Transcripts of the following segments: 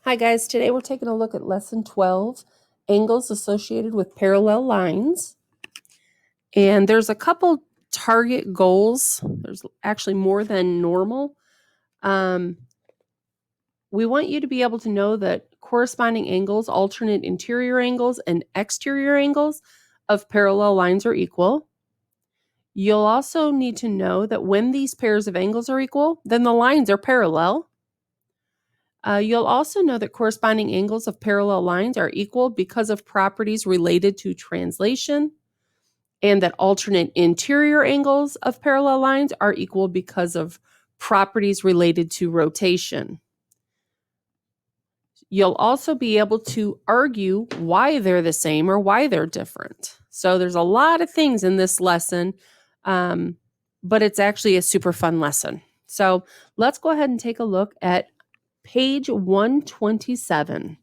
Hi guys, today we're taking a look at lesson 12, angles associated with parallel lines. And there's a couple target goals. There's actually more than normal. We want you to be able to know that corresponding angles, alternate interior angles and exterior angles of parallel lines are equal. You'll also need to know that when these pairs of angles are equal, then the lines are parallel. You'll also know that corresponding angles of parallel lines are equal because of properties related to translation, and that alternate interior angles of parallel lines are equal because of properties related to rotation. You'll also be able to argue why they're the same or why they're different. So there's a lot of things in this lesson, but it's actually a super fun lesson. So let's go ahead and take a look at page 127.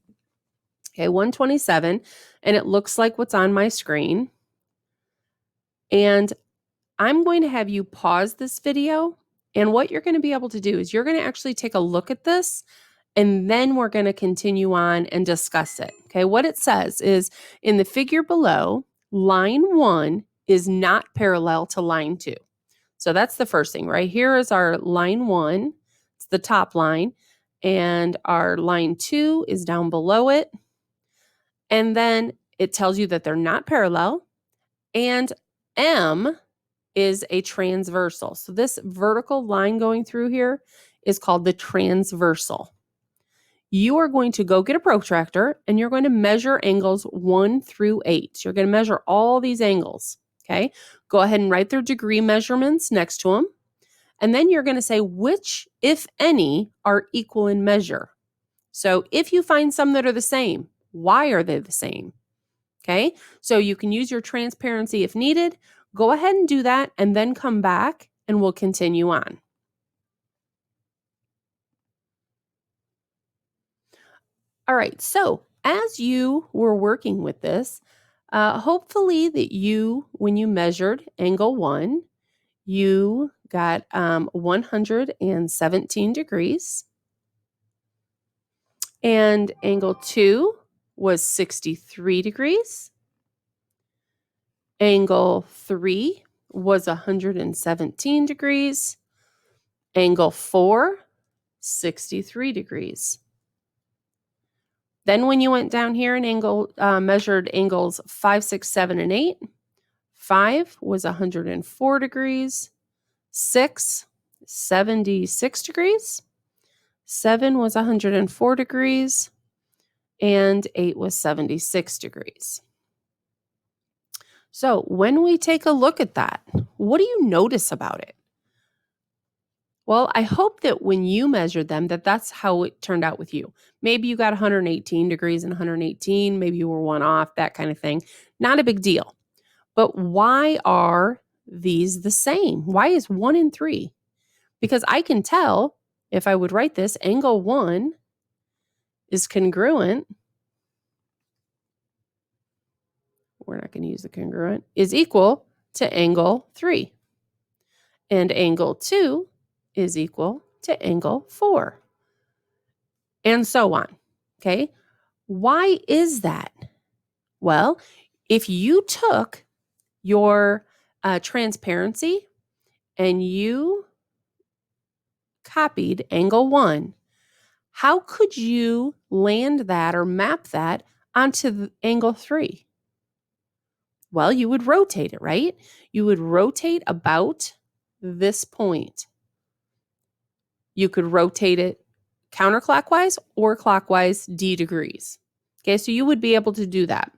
Okay, 127, and it looks like what's on my screen. And I'm going to have you pause this video, and what you're going to be able to do is you're going to actually take a look at this, and then we're going to continue on and discuss it. Okay, what it says is in the figure below, line 1 is not parallel to line 2. So that's the first thing. Right here is our line 1. It's the top line. And our line 2 is down below it. And then it tells you that they're not parallel. And M is a transversal. So this vertical line going through here is called the transversal. You are going to go get a protractor and you're going to measure angles 1 through 8. So you're going to measure all these angles. Okay. Go ahead and write their degree measurements next to them. And then you're going to say which, if any, are equal in measure. So if you find some that are the same, why are they the same? Okay, so you can use your transparency if needed. Go ahead and do that and then come back and we'll continue on. All right, so as you were working with this, hopefully that when you measured angle 1, you got 117 degrees. And angle 2 was 63 degrees. Angle 3 was 117 degrees. Angle 4, 63 degrees. Then when you went down here and measured angles 5, 6, 7, and 8, 5 was 104 degrees. 6, 76 degrees. 7 was 104 degrees. And 8 was 76 degrees. So when we take a look at that, what do you notice about it? Well, I hope that when you measured them, that's how it turned out with you. Maybe you got 118 degrees and 118, maybe you were one off, that kind of thing. Not a big deal. But why are these the same? Why is 1 and 3? Because I can tell if I would write this, angle 1 is congruent. We're not going to use the congruent, is equal to angle 3. And angle 2 is equal to angle 4. And so on. Okay. Why is that? Well, if you took your transparency and you copied angle 1, how could you land that or map that onto angle 3? Well, you would rotate it, right? You would rotate about this point. You could rotate it counterclockwise or clockwise d degrees. Okay, so you would be able to do that.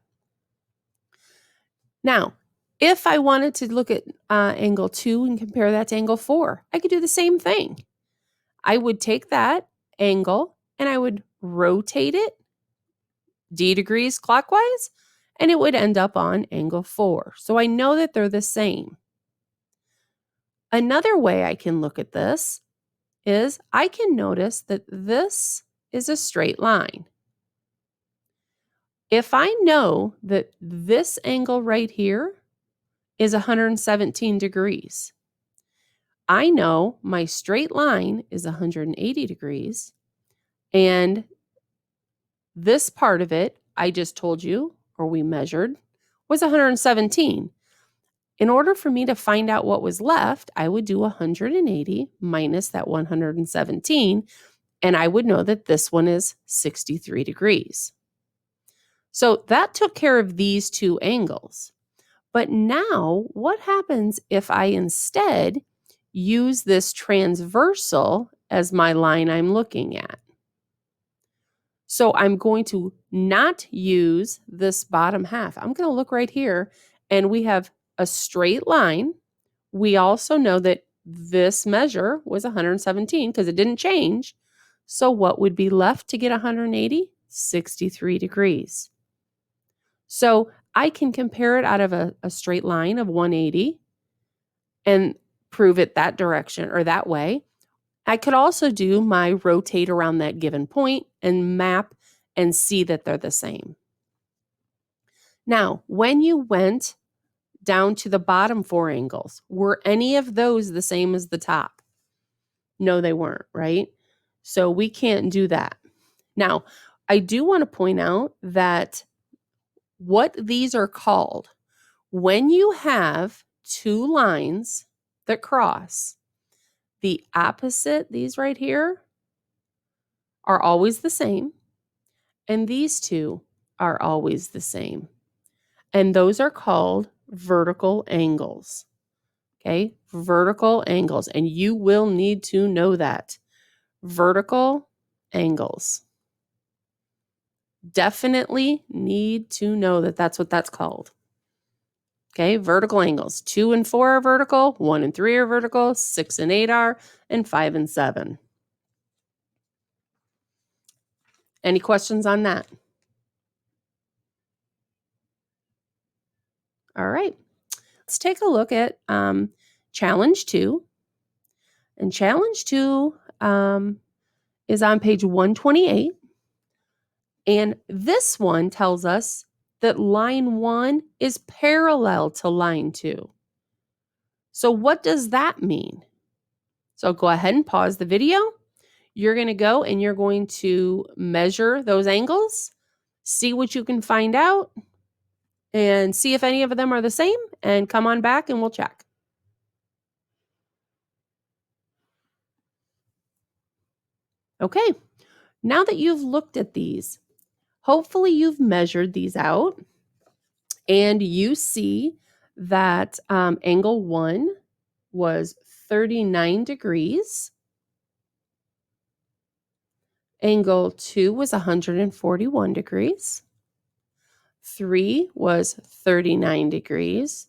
Now, if I wanted to look at angle 2 and compare that to angle 4, I could do the same thing. I would take that angle and I would rotate it d degrees clockwise, and it would end up on angle 4. So I know that they're the same. Another way I can look at this is I can notice that this is a straight line. If I know that this angle right here is 117 degrees, I know my straight line is 180 degrees, and this part of it, I just told you, or we measured, was 117. In order for me to find out what was left, I would do 180 minus that 117, and I would know that this one is 63 degrees. So that took care of these two angles. But now, what happens if I instead use this transversal as my line I'm looking at? So I'm going to not use this bottom half. I'm going to look right here, and we have a straight line. We also know that this measure was 117 because it didn't change. So what would be left to get 180? 63 degrees. So I can compare it out of a straight line of 180 and prove it that direction or that way. I could also do my rotate around that given point and map and see that they're the same. Now, when you went down to the bottom four angles, were any of those the same as the top? No, they weren't, right? So we can't do that. Now, I do want to point out that what these are called, when you have two lines that cross, the opposite, these right here, are always the same, and these two are always the same. And those are called vertical angles. Okay, vertical angles, and you will need to know that. Vertical angles. Definitely need to know that that's what that's called. Okay, vertical angles. 2 and 4 are vertical, 1 and 3 are vertical, 6 and 8 are, and 5 and 7. Any questions on that? All right, let's take a look at challenge 2. And challenge 2 is on page 128. And this one tells us that line 1 is parallel to line 2. So what does that mean? So go ahead and pause the video. You're going to go and you're going to measure those angles, see what you can find out, and see if any of them are the same, and come on back and we'll check. Okay, now that you've looked at these, hopefully you've measured these out and you see that angle 1 was 39 degrees. Angle 2 was 141 degrees. 3 was 39 degrees.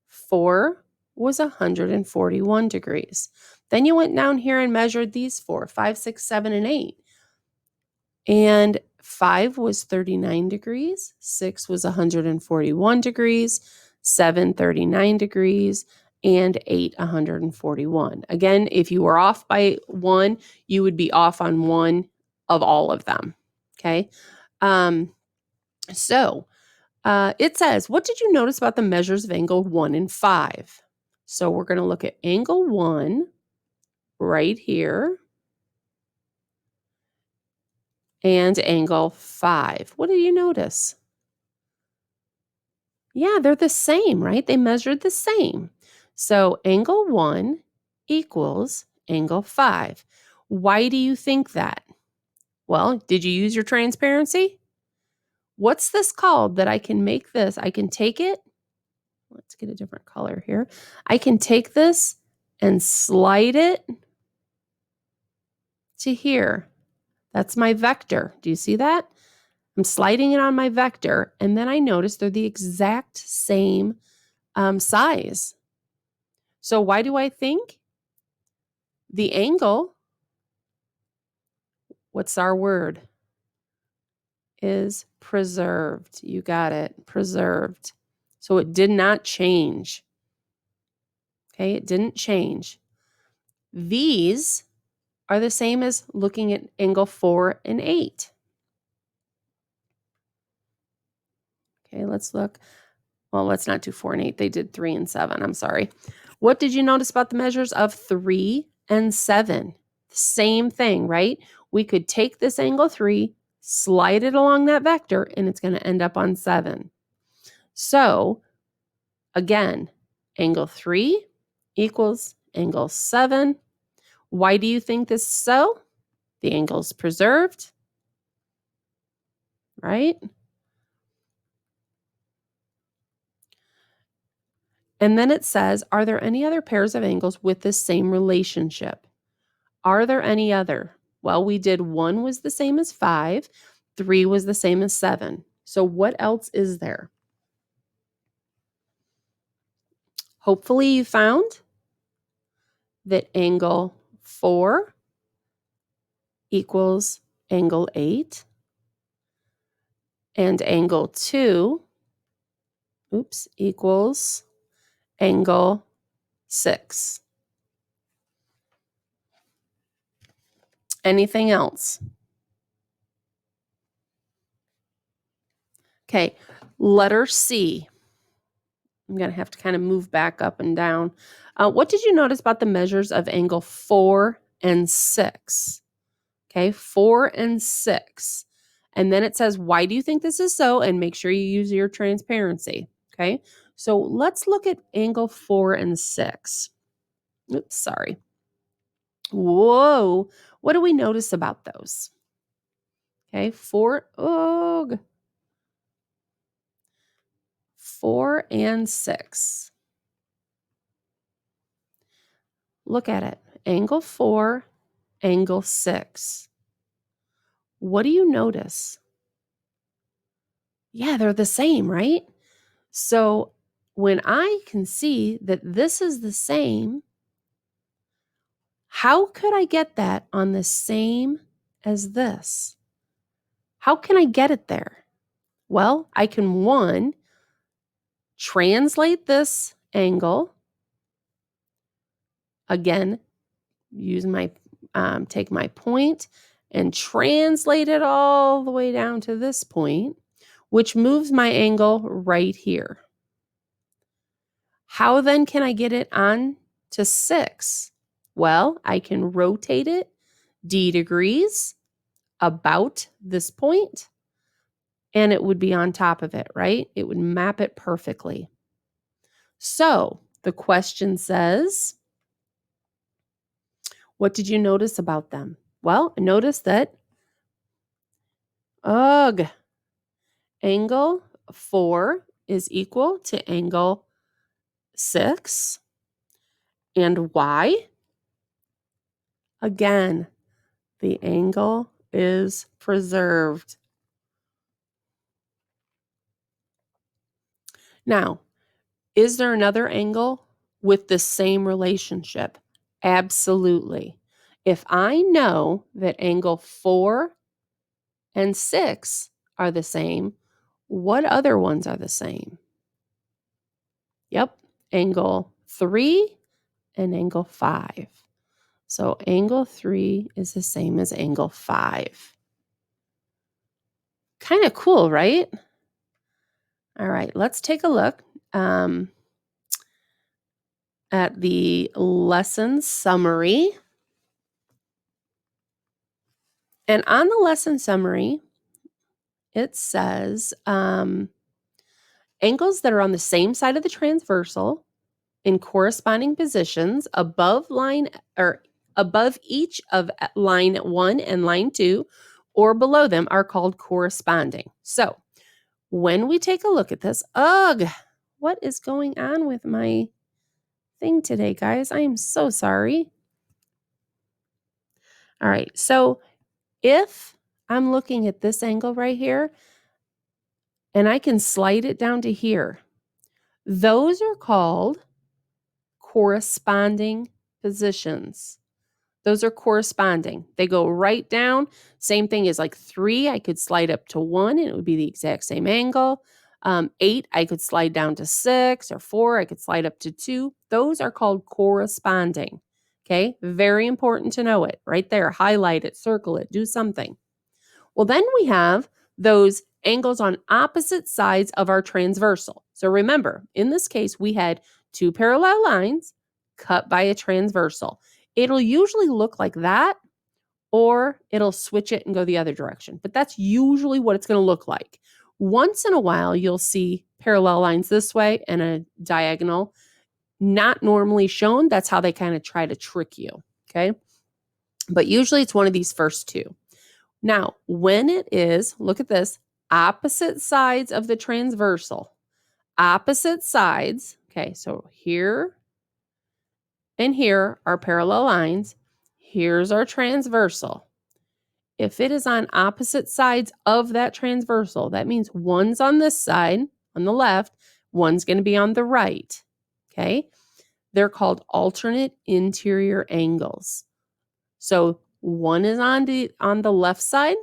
4 was 141 degrees. Then you went down here and measured these 4, 5, 6, 7, and 8. And 5 was 39 degrees. 6 was 141 degrees. 7, 39 degrees. And 8, 141. Again, if you were off by 1, you would be off on one of all of them. Okay. It says, what did you notice about the measures of angle 1 and 5? So we're going to look at angle 1 right here and angle 5. What do you notice? Yeah, they're the same, right? They measured the same. So angle 1 equals angle 5. Why do you think that? Well, did you use your transparency? What's this called that I can make this? I can take it. Let's get a different color here. I can take this and slide it to here. That's my vector. Do you see that? I'm sliding it on my vector, and then I notice they're the exact same size. So why do I think? The angle, what's our word? Is preserved. You got it, preserved. So it did not change. Okay, it didn't change. These are the same as looking at angle 4 and 8. Okay, let's look. Well, let's not do 4 and 8. They did 3 and 7. I'm sorry. What did you notice about the measures of 3 and 7? Same thing, right? We could take this angle 3, slide it along that vector, and it's going to end up on 7. So again, angle 3 equals angle 7. Why do you think this is so? The angle's preserved, right? And then it says, are there any other pairs of angles with the same relationship? Are there any other? Well, we did 1 was the same as 5, 3 was the same as 7. So what else is there? Hopefully you found that angle 4 equals angle 8, and angle 2, equals angle 6. Anything else? Okay, letter C. I'm going to have to kind of move back up and down. What did you notice about the measures of angle 4 and 6? Okay, 4 and 6. And then it says, why do you think this is so? And make sure you use your transparency. Okay, so let's look at angle 4 and 6. Oops, sorry. Whoa, what do we notice about those? Okay, 4 and 6. Look at it. Angle 4, angle 6. What do you notice? Yeah, they're the same, right? So when I can see that this is the same, how could I get that on the same as this? How can I get it there? Well, I can, 1, translate this angle. Again, use my, take my point and translate it all the way down to this point, which moves my angle right here. How then can I get it on to 6? Well, I can rotate it d degrees about this point, and it would be on top of it, right? It would map it perfectly. So the question says, what did you notice about them? Well, I noticed that, angle 4 is equal to angle 6. And why? Again, the angle is preserved. Now, is there another angle with the same relationship? Absolutely. If I know that angle 4 and 6 are the same, what other ones are the same? Yep, angle 3 and angle 5. So angle 3 is the same as angle 5. Kind of cool, right? All right, let's take a look at the lesson summary. And on the lesson summary, it says angles that are on the same side of the transversal in corresponding positions above each of line 1 and line 2 or below them are called corresponding. So when we take a look at this, what is going on with my thing today, guys? I am so sorry. All right, so if I'm looking at this angle right here, and I can slide it down to here, those are called corresponding positions. Those are corresponding. They go right down. Same thing as like 3, I could slide up to 1 and it would be the exact same angle. 8, I could slide down to 6, or 4, I could slide up to 2. Those are called corresponding. Okay, very important to know it right there. Highlight it, circle it, do something. Well, then we have those angles on opposite sides of our transversal. So remember, in this case, we had 2 parallel lines cut by a transversal. It'll usually look like that, or it'll switch it and go the other direction. But that's usually what it's going to look like. Once in a while, you'll see parallel lines this way and a diagonal not normally shown. That's how they kind of try to trick you, okay? But usually it's one of these first two. Now, when it is, look at this, opposite sides of the transversal, opposite sides, okay, so here and here are parallel lines. Here's our transversal. If it is on opposite sides of that transversal, that means one's on this side, on the left, one's going to be on the right, okay? They're called alternate interior angles. So one is on the left side,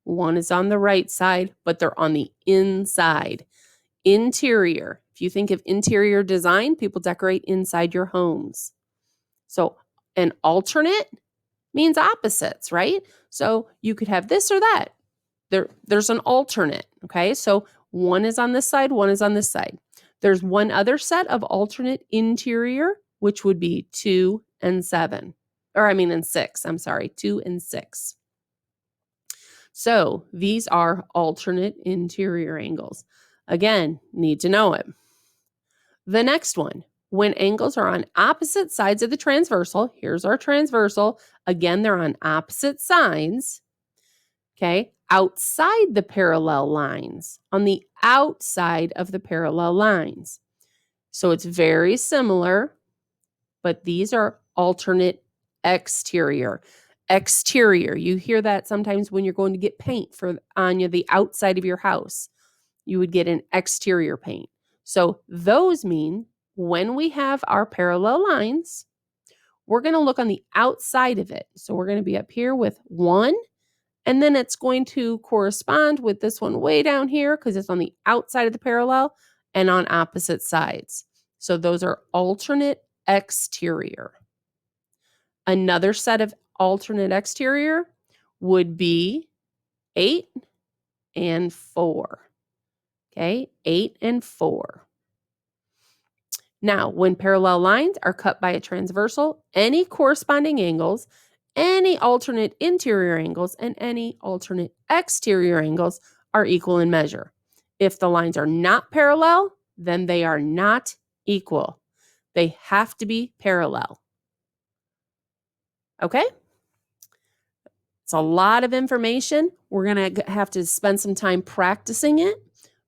one is on the right side, but they're on the inside. Interior. If you think of interior design, people decorate inside your homes. So an alternate means opposites, right? So you could have this or that. There's an alternate, okay? So one is on this side, one is on this side. There's one other set of alternate interior, which would be 2 and 7. And 6, 2 and 6. So these are alternate interior angles. Again, need to know it. The next one, when angles are on opposite sides of the transversal, here's our transversal. Again, they're on opposite sides, okay, outside the parallel lines, on the outside of the parallel lines. So it's very similar, but these are alternate exterior. Exterior, you hear that sometimes when you're going to get paint on the outside of your house. You would get an exterior paint. So those mean when we have our parallel lines, we're going to look on the outside of it. So we're going to be up here with 1, and then it's going to correspond with this one way down here because it's on the outside of the parallel and on opposite sides. So those are alternate exterior. Another set of alternate exterior would be 8 and 4. Okay, 8 and 4. Now, when parallel lines are cut by a transversal, any corresponding angles, any alternate interior angles, and any alternate exterior angles are equal in measure. If the lines are not parallel, then they are not equal. They have to be parallel. Okay? It's a lot of information. We're going to have to spend some time practicing it,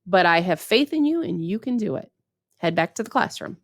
but I have faith in you and you can do it. Head back to the classroom.